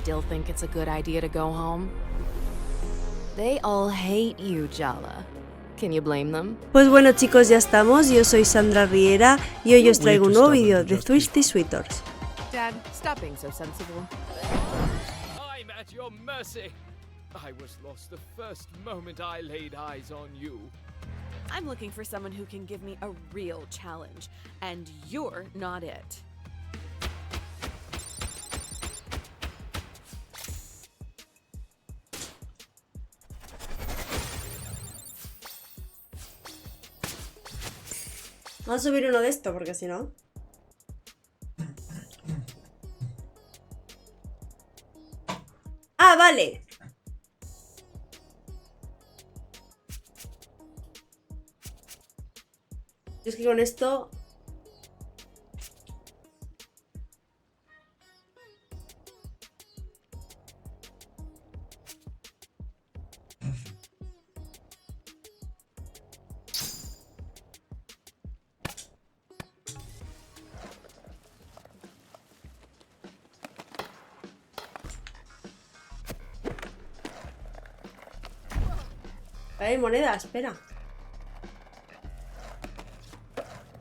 still think it's a good idea to go home? They all hate you, Jala. Can you blame them? Pues bueno chicos, ya estamos. Yo soy Sandra Riera y hoy os traigo un nuevo vídeo de Suitors. Dad, stop being so sensible. I'm at your mercy. I was lost the first moment I laid eyes on you. I'm looking for someone who can give me a real challenge, and you're not it. Vamos a subir uno de estos porque si no... ¡Ah, vale! Yo es que con esto... Hay moneda, espera.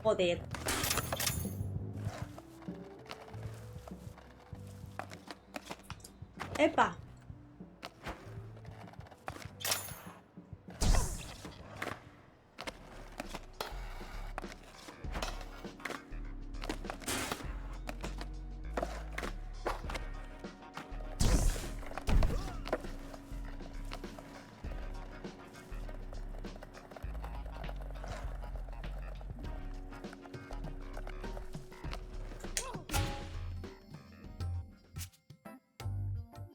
Joder. Epa.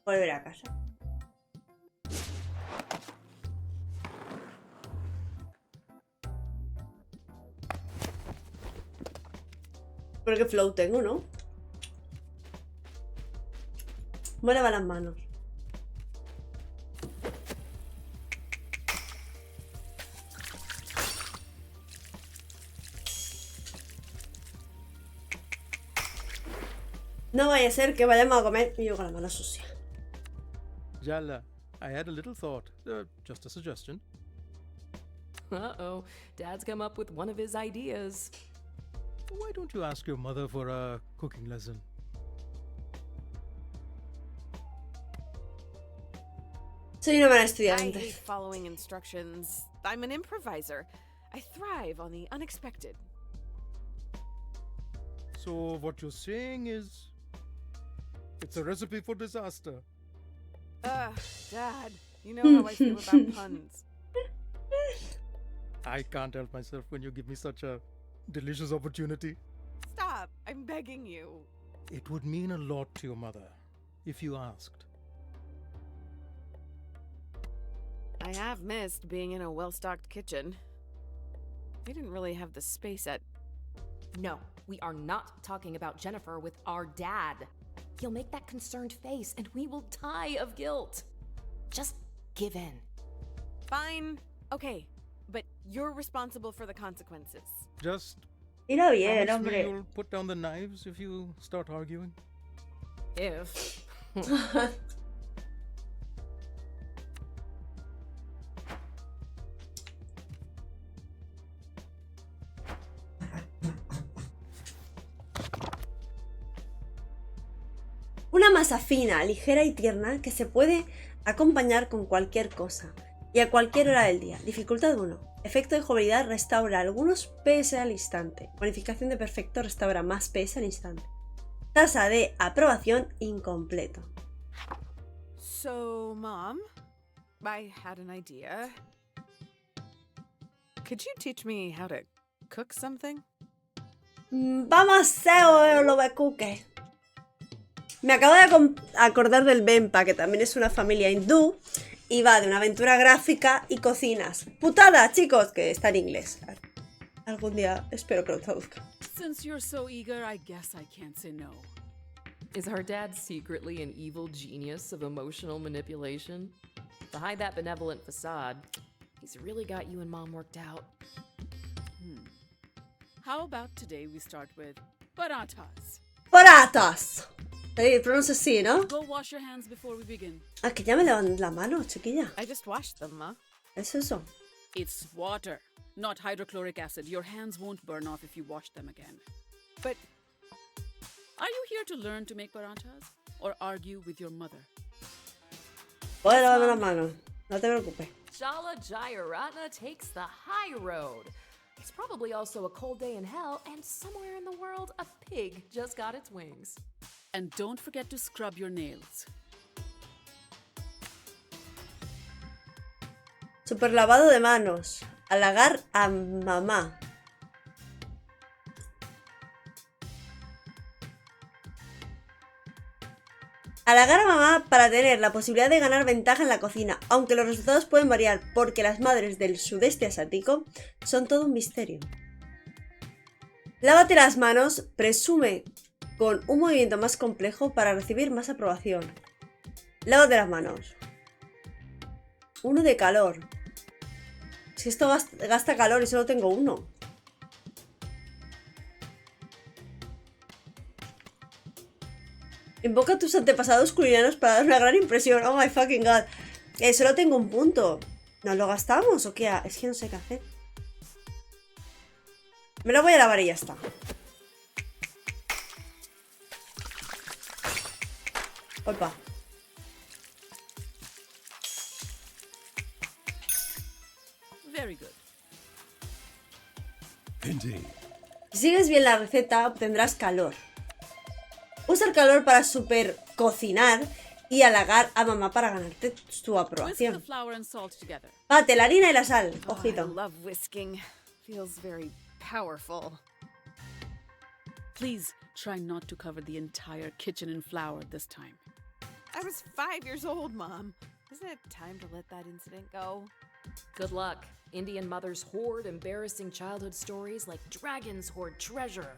Volver a casa. Pero qué flow tengo, ¿no? Voy a lavar las manos. No vaya a ser que vayamos a comer y yo con la mano sucia. Jala, I had a little thought, just a suggestion. Uh-oh, Dad's come up with one of his ideas. Why don't you ask your mother for a cooking lesson? Soy una mala I estudiante. hate following instructions. I'm an improviser. I thrive on the unexpected. So what you're saying is, it's a recipe for disaster. Dad, you know how I feel about puns. I can't help myself when you give me such a delicious opportunity. Stop, I'm begging you. It would mean a lot to your mother if you asked. I have missed being in a well-stocked kitchen. We didn't really have the space at... No, we are not talking about Jennifer with our dad. He'll make that concerned face and we will die of guilt. Just give in. Fine. Okay, but you're responsible for the consequences. Just Mira bien, promise me hombre. you'll put down the knives if you start arguing. If. Una masa fina, ligera y tierna que se puede acompañar con cualquier cosa y a cualquier hora del día. Dificultad 1. Efecto de jugabilidad restaura algunos PS al instante. Bonificación de perfecto restaura más PS al instante. Tasa de aprobación incompleto. So, Mom, I had an idea. Could you teach me how to cook something? Vamos a hacer lo de cuque. Me acabo de acordar del Bempa, que también es una familia hindú y va de una aventura gráfica y cocinas. ¡Putada, chicos! Que está en inglés. Algún día espero que lo traduzca. Since you're so eager, I guess I can't say no. Is our dad secretly an evil genius of emotional manipulation? Behind that benevolent facade, he's really got you and Mom worked out. How about today we start with paratas? ¡Paratas! Sí, pronuncia así, ¿no? Go wash your hands before we begin. Ah, que ya me lavan la mano, chiquilla. I just washed them, Ma. ¿Es eso? It's water, not hydrochloric acid. Your hands won't burn off if you wash them again. But Are you here to learn to make paranthas or argue with your mother? Voy a lavarme las manos. No te preocupes. Jala Jayaratna takes the high road. It's probably also a cold day in hell, and somewhere in the world, a pig just got its wings. And don't forget to scrub your nails. Super lavado de manos. Halagar a mamá. Halagar a mamá para tener la posibilidad de ganar ventaja en la cocina, aunque los resultados pueden variar porque las madres del sudeste asiático son todo un misterio. Lávate las manos, presume con un movimiento más complejo para recibir más aprobación. Lávate las manos. Uno de calor. Si esto gasta calor y solo tengo uno. Invoca a tus antepasados culinarios para dar una gran impresión. Oh my fucking god. Solo tengo un punto. ¿Nos lo gastamos o qué? Es que no sé qué hacer. Me lo voy a lavar y ya está. Opa. Very good. Indeed. Si sigues bien la receta, obtendrás calor. Usa el calor para super cocinar y halagar a mamá para ganarte tu Whisk the aprobación. flour and salt together. Pate, la harina y la sal. Oh, I Ojito. love whisking. Feels very powerful. Please try not to cover the entire kitchen in flour this time. I was 5 years old, Mom. Isn't it time to let that incident go? Good luck. Indian mothers hoard embarrassing childhood stories like dragons hoard treasure.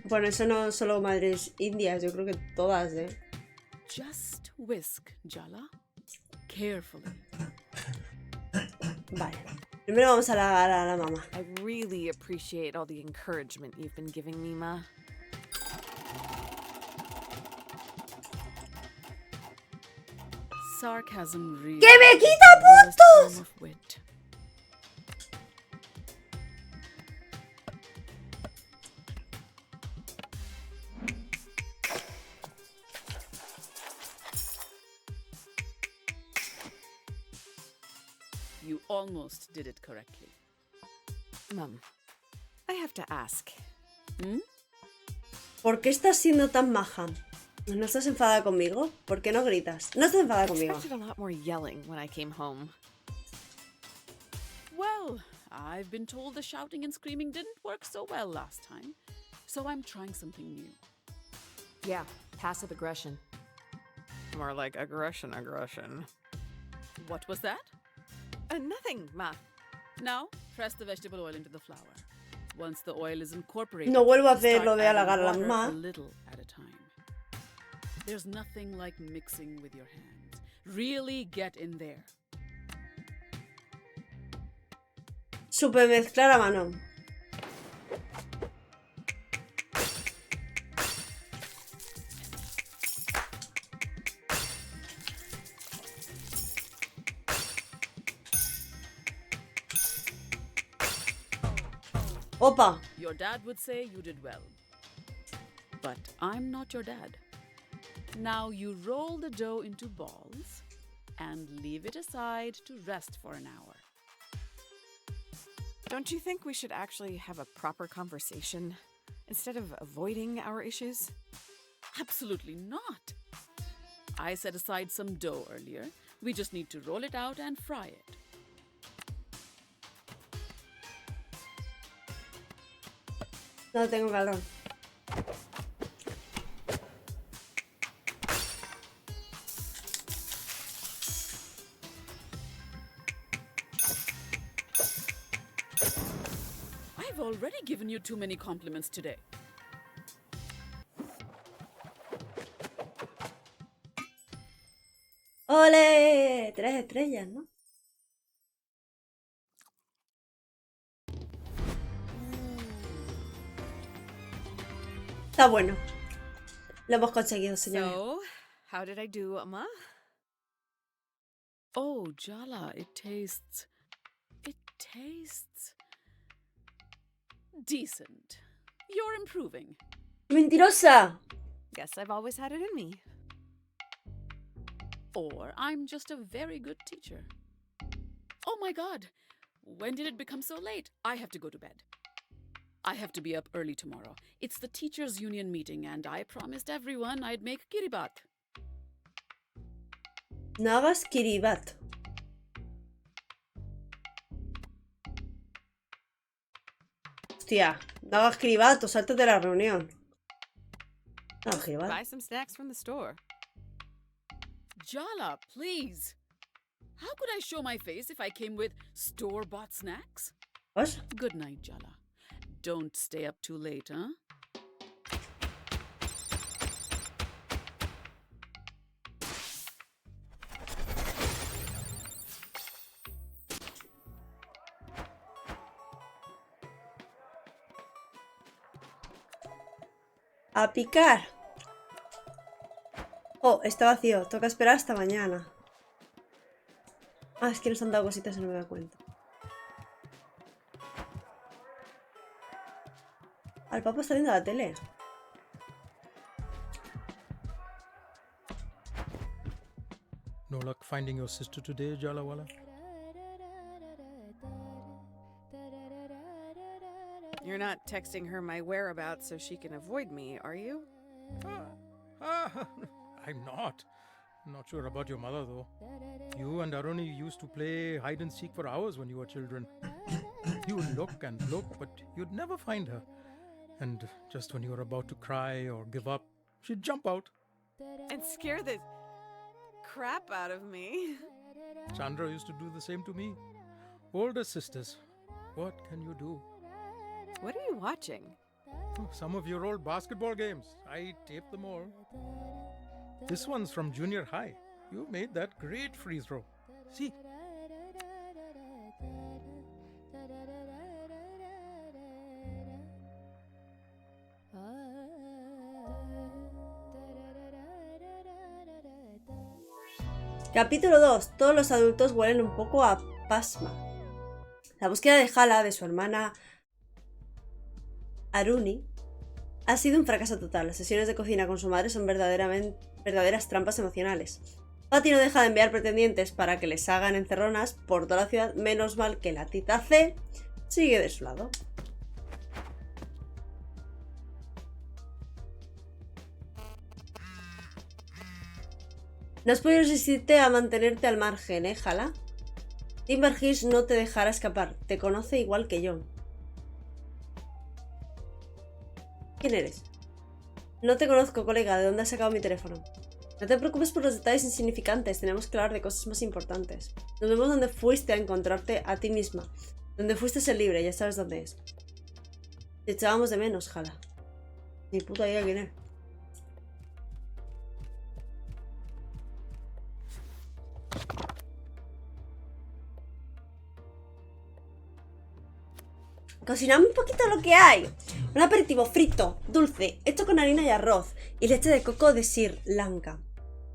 Bueno, eso no solo madres indias, yo creo que todas, ¿eh? Just whisk, Jala. Carefully. Vale. Primero vamos a halagar a la mamá. I really appreciate all the encouragement you've been giving me, Ma. Sarcasm really ¡Que me is quita the lowest puntos! form of wit. You almost did it correctly. Mom, I have to ask. ¿Por qué estás siendo tan maja? ¿No estás enfadada conmigo? ¿Por qué no gritas? No estás enfadada I conmigo. expected a lot more yelling when I came home. Well, I've been told the shouting and screaming didn't work so well last time, so I'm trying something new. Yeah, passive aggression. More like aggression. What was that? Nothing, Ma. Now, press the vegetable oil into the flour. Once the oil is incorporated, No vuelvo a hacer start lo de adding halagar a la water mamá. a little at a time. There's nothing like mixing with your hands. Really get in there. Super mezclar a mano. Opa. Your dad would say you did well. But I'm not your dad. Now you roll the dough into balls and leave it aside to rest for an hour. Don't you think we should actually have a proper conversation instead of avoiding our issues? Absolutely not. I set aside some dough earlier. We just need to roll it out and fry it. No tengo calor. I've already given you too many compliments today. ¡Ole! 3 estrellas, ¿no? Está bueno. Lo hemos conseguido, señores. So, how did I do, Amma? Oh, Jala, it tastes decent. You're improving. ¡Mentirosa! Guess I've always had it in me. Or I'm just a very good teacher. Oh my god, when did it become so late? I have to go to bed. I have to be up early tomorrow. It's the teachers' union meeting and I promised everyone I'd make kiribat. No hagas kiribat. Hostia, no hagas kiribat o sáltate la reunión. No hagas kiribat. Buy some snacks from the store. Jala, please. How could I show my face if I came with store-bought snacks? What? Good night, Jala. Don't stay up too late, huh? A picar. Oh, está vacío. Toca esperar hasta mañana. Ah, es que nos han dado cositas y no me da cuenta. Al papá está viendo la tele. No luck finding your sister today, Jalawala? You're not texting her my whereabouts so she can avoid me, are you? I'm not. Not sure about your mother, though. You and Aruni used to play hide and seek for hours when you were children. You would look and look, but you'd never find her. And just when you were about to cry or give up, she'd jump out. And scare the crap out of me. Chandra used to do the same to me. Older sisters. What can you do? What are you watching? Some of your old basketball games. I taped them all. This one's from junior high. You made that great free throw. See? Capítulo 2. Todos los adultos huelen un poco a pasma. La búsqueda de Hala, de su hermana Aruni, ha sido un fracaso total. Las sesiones de cocina con su madre son verdaderas trampas emocionales. Patty no deja de enviar pretendientes para que les hagan encerronas por toda la ciudad, menos mal que la tita C sigue de su lado. No has podido resistirte a mantenerte al margen, Hala. Timberhirsch no te dejará escapar. Te conoce igual que yo. ¿Quién eres? No te conozco, colega. ¿De dónde has sacado mi teléfono? No te preocupes por los detalles insignificantes. Tenemos que hablar de cosas más importantes. Nos vemos donde fuiste a encontrarte a ti misma. Donde fuiste a ser libre. Ya sabes dónde es. Te echábamos de menos, Hala. Ni puta idea quién es. Cocinamos un poquito lo que hay. Un aperitivo frito, dulce, hecho con harina y arroz y leche de coco de Sri Lanka.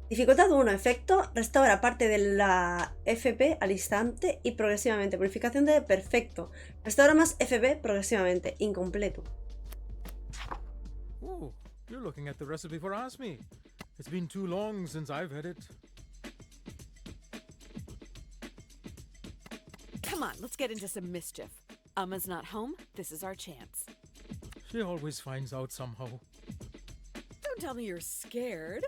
Dificultad 1. Efecto. Restaura parte de la FP al instante y progresivamente. Purificación de perfecto. Restaura más FP progresivamente. Incompleto. Oh, you're looking at the recipe for Ask Me. It's been too long since I've had it. Come on, let's get into some mischief. Amma's not home. This is our chance. She always finds out somehow. Don't tell me you're scared.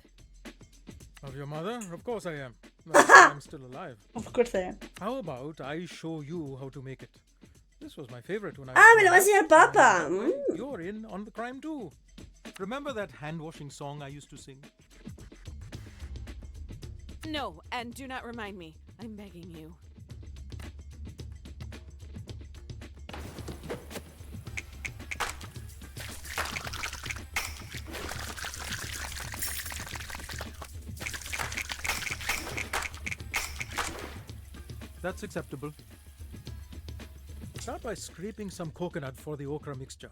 Of your mother? Of course I am. I'm still alive. Of course I am. How about I show you how to make it? This was my favorite when I Ah, was me lo va a growing enseñar up. Papa. And by the way, you're in on the crime too. Remember that hand-washing song I used to sing? No, and do not remind me. I'm begging you. That's acceptable. Start by scraping some coconut for the okra mixture.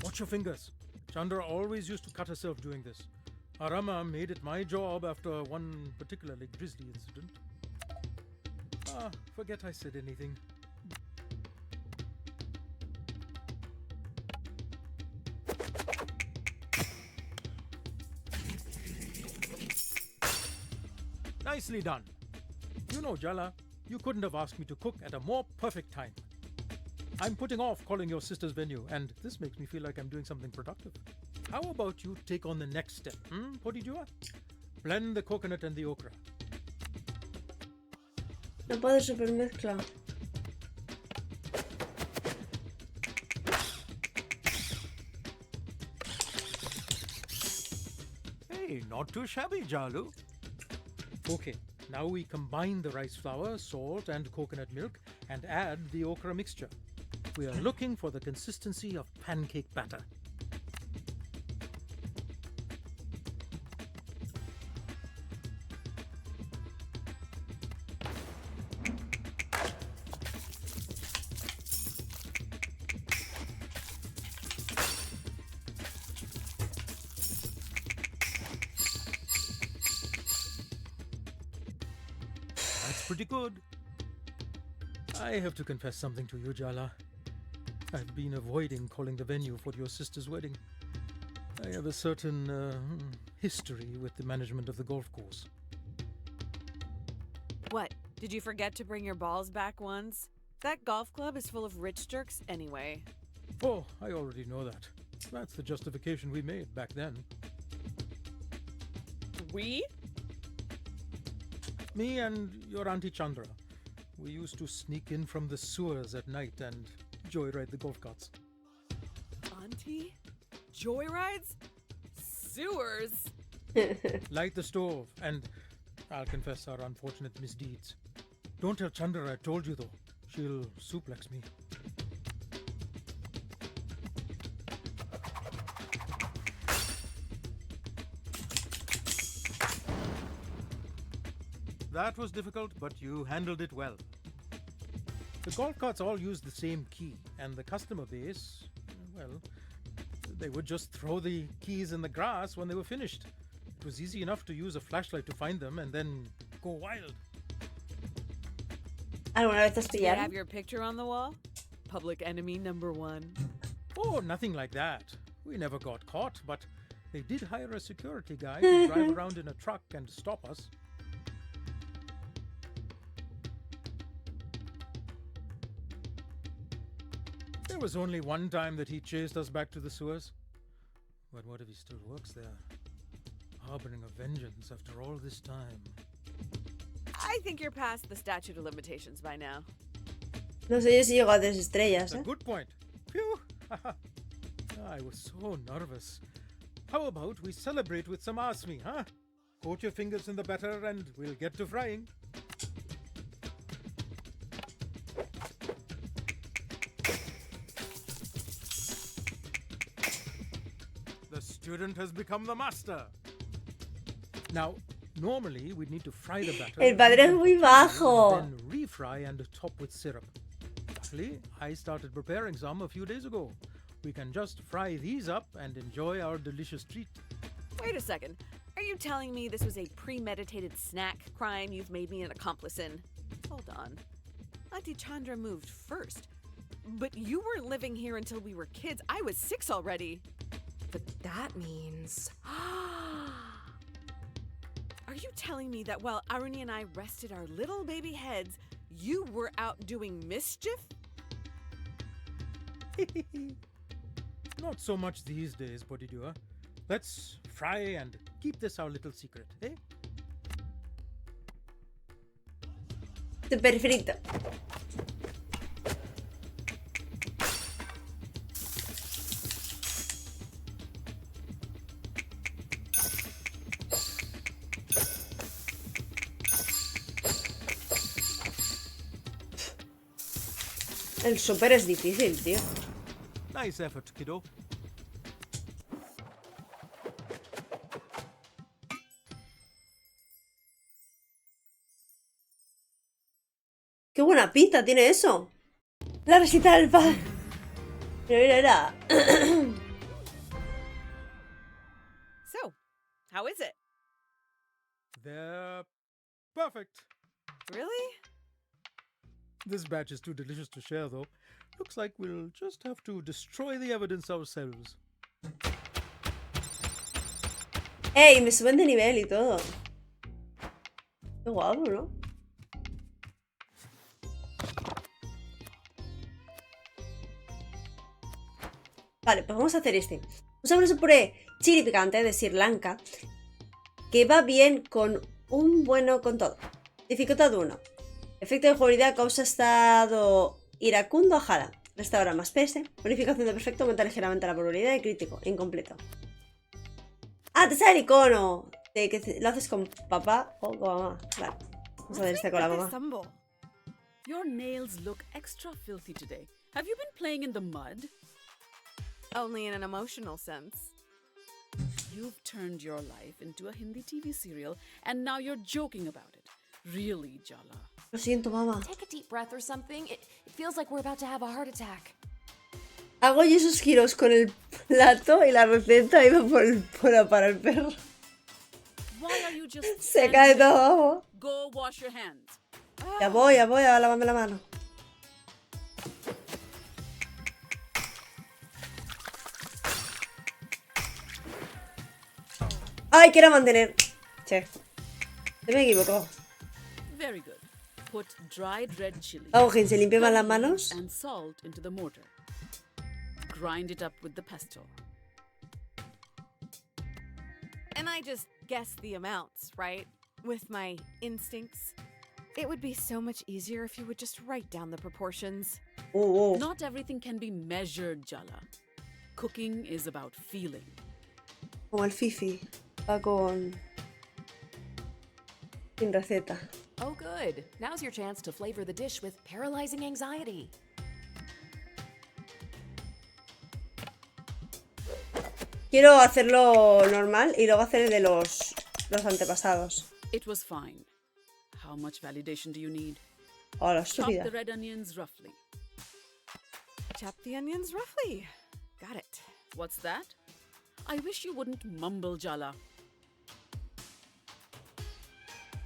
Watch your fingers. Chandra always used to cut herself doing this. Arama made it my job after one particularly grisly incident. Forget I said anything. Nicely done. You know, Jala, you couldn't have asked me to cook at a more perfect time. I'm putting off calling your sister's venue, and this makes me feel like I'm doing something productive. How about you take on the next step, Podijua? Blend the coconut and the okra. No puedo supermezcla. Hey, not too shabby, Jalu. Okay, now we combine the rice flour, salt, and coconut milk and add the okra mixture. We are looking for the consistency of pancake batter. That's pretty good. I have to confess something to you, Jala. I've been avoiding calling the venue for your sister's wedding. I have a certain history with the management of the golf course. What? Did you forget to bring your balls back once? That golf club is full of rich jerks anyway. Oh, I already know that. That's the justification we made back then. We? Me and your Auntie Chandra. We used to sneak in from the sewers at night and joyride the golf carts. Auntie? Joyrides? Sewers? Light the stove, and I'll confess our unfortunate misdeeds. Don't tell Chandra I told you, though. She'll suplex me. That was difficult, but you handled it well. The golf carts all use the same key, and the customer base, well, they would just throw the keys in the grass when they were finished. It was easy enough to use a flashlight to find them and then go wild. ¿Alguna vez te Do you have pillaron? your picture on the wall? Public enemy number one. Oh, nothing like that. We never got caught, but they did hire a security guy to drive around in a truck and stop us. There was only one time that he chased us back to the sewers. But what if he still works there? Harboring a vengeance after all this time. I think you're past the statute of limitations by now. No sé yo si llego a 3 estrellas, That's a ¿eh? good point. Phew! I was so nervous. How about we celebrate with some asmi, huh? Coat your fingers in the batter and we'll get to frying. The student has become the master. Now, normally we'd need to fry the batter. El padre es muy bajo. Then refry and top with syrup. Luckily, I started preparing some a few days ago. We can just fry these up and enjoy our delicious treat. Wait a second. Are you telling me this was a premeditated snack crime you've made me an accomplice in? Hold on. Auntie Chandra moved first. But you weren't living here until we were kids. I was 6 already. But that means. Are you telling me that while Aruni and I rested our little baby heads, you were out doing mischief? Not so much these days, Bodhidua. Let's fry and keep this our little secret, eh? Super frito. El súper es difícil, tío. Nice effort, kiddo. ¡Qué buena pinta tiene eso! La receta del pan. Mira, mira, mira. So, How is it? They're perfect. Really? This batch is too delicious to share, though. Looks like we'll just have to destroy the evidence ourselves. ¡Ey! Me suben de nivel y todo. Qué guapo, ¿no? Vale, pues vamos a hacer este. Usamos el puré chili picante de Sri Lanka, que va bien con un bueno con todo. Dificultad 1. Efecto de jugabilidad causa estado iracundo a Jara. Restaura más PS. Bonificación de perfecto aumenta ligeramente la probabilidad de crítico. Incompleto. ¡Ah! Te sale el icono de que lo haces con papá o con mamá. Vale. Vamos a ver este con la mamá. Your nails look extra filthy today. Have you been playing in the mud? Only in an emotional sense. You've turned your life into a Hindi TV serial and now you're joking about it. Really, Jala? Lo siento, mamá. Take a deep breath or something. It feels like we're about to have a heart attack. Hago yo esos giros con el plato y la receta iba para el perro. Why are you just Se cae standing todo there? abajo. Go wash your hands. Ya voy, a lavarme la mano. ¡Ay, quiero mantener! Che. Se me equivocó. Very good. Put dried red chili, Ojen, ¿se limpian las manos? and salt into the mortar. Grind it up with the pesto. And I just guess the amounts, right? With my instincts. It would be so much easier if you would just write down the proportions. Oh. Not everything can be measured, Jala. Cooking is about feeling. Como el Fifi. Va con... sin receta. Oh, good. Now's your chance to flavor the dish with paralyzing anxiety. Quiero hacerlo normal y luego hacer el de los antepasados. It was fine. How much validation do you need? Hola, Chop estúpida. the red onions roughly. Chop the onions roughly. Got it. What's that? I wish you wouldn't mumble, Jala.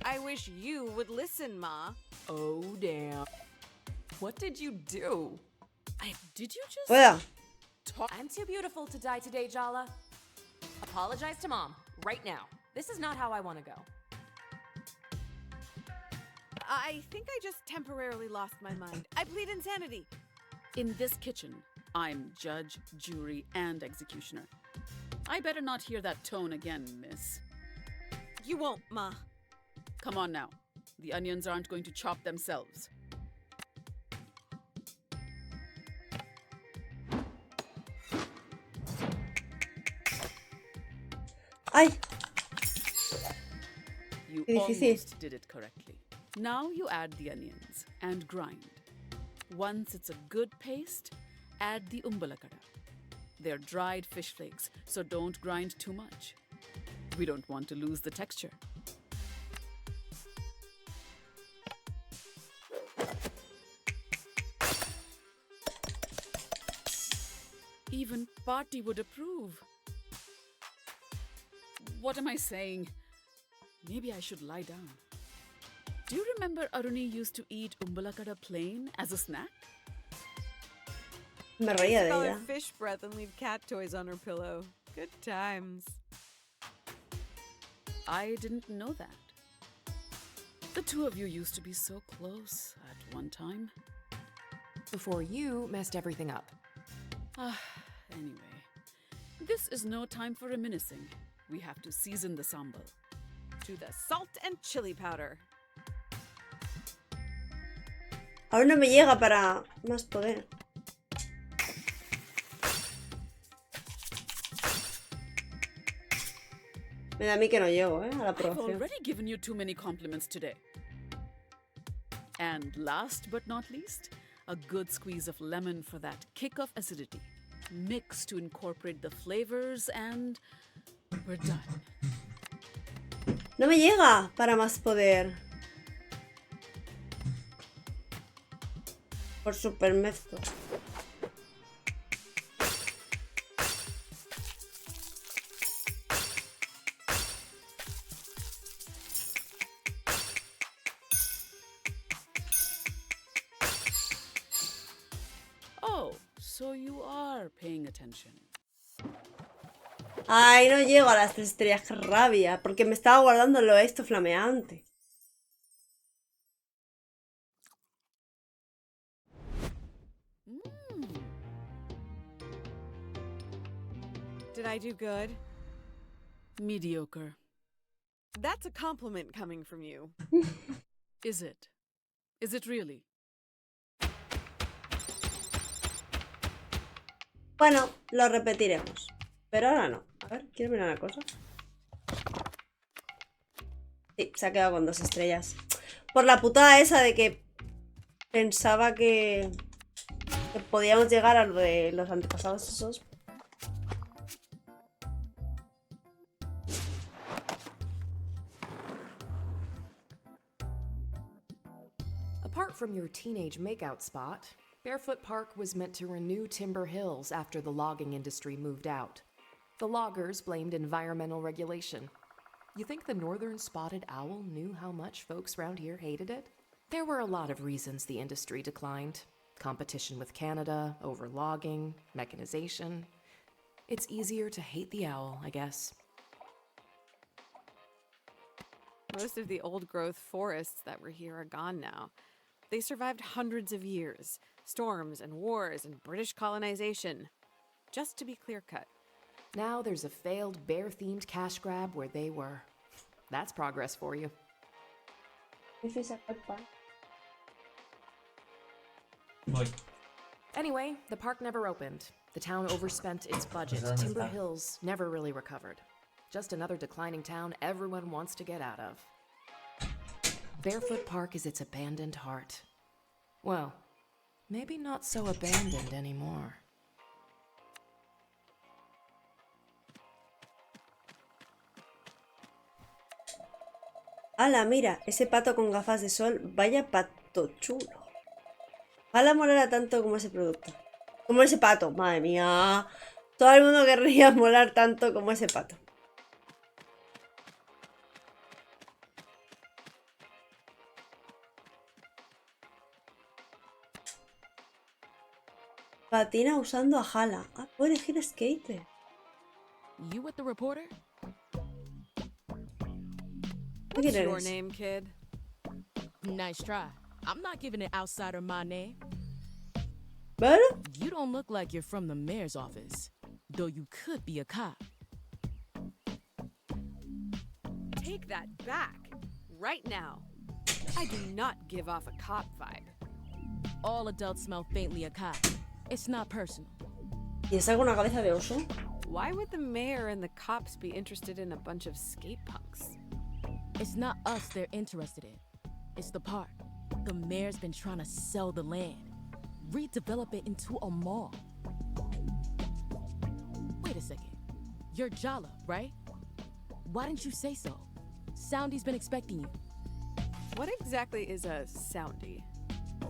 I wish you would listen, Ma. Oh, damn. What did you do? Did you just Pueda. talk? I'm too beautiful to die today, Jala. Apologize to Mom, right now. This is not how I want to go. I think I just temporarily lost my mind. I plead insanity. In this kitchen, I'm judge, jury, and executioner. I better not hear that tone again, miss. You won't, Ma. Come on now. The onions aren't going to chop themselves. ¡Ay! You Qué difícil. almost did it correctly. Now you add the onions and grind. Once it's a good paste, add the umbalakada. They're dried fish flakes, so don't grind too much. We don't want to lose the texture. Even Party would approve. What am I saying? Maybe I should lie down. Do you remember Aruni used to eat umbalakada plain as a snack? Me reía de Call ella. her fish breath and leave cat toys on her pillow. Good times. I didn't know that. The two of you used to be so close at one time. Before you messed everything up. Anyway, this is no time for reminiscing. We have to season the sambal. To the salt and chili powder. Ahora no me llega para más poder. Me da a mí que no llego, a la I've aprobación. already given you too many compliments today. And last but not least, a good squeeze of lemon for that kick of acidity. Mix to incorporate the flavors and we're done. No me llega para más poder. Por super mezcla. So you are paying attention. Ay, no llego a las 3 estrellas, qué rabia, porque me estaba guardando lo esto flameante. Did I do good? Mediocre. That's a compliment coming from you. Is it? Is it really? Bueno, lo repetiremos. Pero ahora no. A ver, quiero mirar una cosa. Sí, se ha quedado con 2 estrellas. Por la putada esa de que pensaba que podíamos llegar a lo de los antepasados esos. Apart from your teenage makeout spot, Barefoot Park was meant to renew Timber Hills after the logging industry moved out. The loggers blamed environmental regulation. You think the northern spotted owl knew how much folks around here hated it? There were a lot of reasons the industry declined. Competition with Canada, over logging, mechanization. It's easier to hate the owl, I guess. Most of the old-growth forests that were here are gone now. They survived hundreds of years. Storms and wars and British colonization. Just to be clear-cut. Now there's a failed bear-themed cash grab where they were. That's progress for you. Anyway, the park never opened. The town overspent its budget. Timber Hills never really recovered. Just another declining town everyone wants to get out of. Barefoot Park is its abandoned heart. Well, maybe not so abandoned anymore. ¡Hala, mira! Ese pato con gafas de sol, vaya pato chulo. Ojalá molara tanto como ese producto. Como ese pato, madre mía. Todo el mundo querría molar tanto como ese pato. Patina usando a Hala. Ah, puede elegir skater. You with the reporter? What's your name, kid? Nice try. I'm not giving an outsider my name. ¿Vale? You don't look like you're from the mayor's office, though you could be a cop. Take that back. Right now. I do not give off a cop vibe. All adults smell faintly a cop. It's not personal. ¿Y es alguna cabeza de oso? Why would the mayor and the cops be interested in a bunch of skate punks? It's not us they're interested in. It's the park. The mayor's been trying to sell the land. Redevelop it into a mall. Wait a second. You're Jala, right? Why didn't you say so? Soundy's been expecting you. What exactly is a Soundy?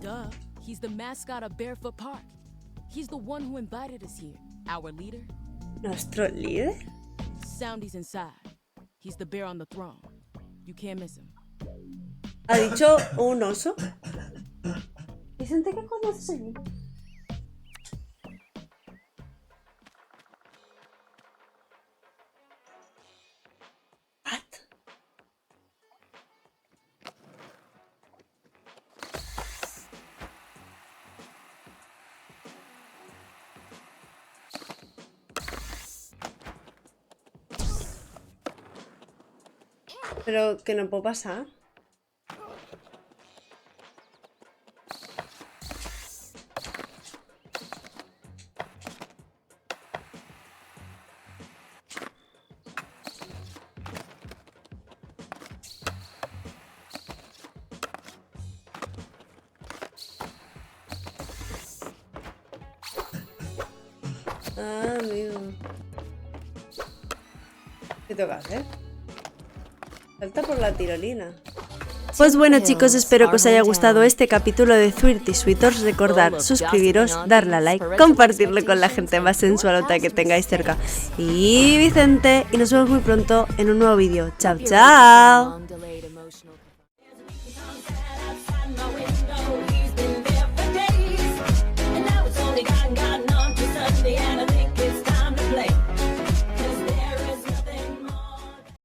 Duh. He's the mascot of Barefoot Park. He's the one who invited us here. Our leader. ¿Nuestro líder? Soundy's inside. He's the bear on the throne. You can't miss him. ¿Ha dicho un oso? Vicente, ¿qué conoces allí? ¿What? Pero que no puedo pasar. Ah, amigo. ¿Qué toca hacer? Salta por la tirolina. Pues bueno chicos, espero que os haya gustado este capítulo de Suitors. Recordad suscribiros, darle a like, compartirlo con la gente más sensualota que tengáis cerca. Y Vicente, y nos vemos muy pronto en un nuevo vídeo. ¡Chao, chao!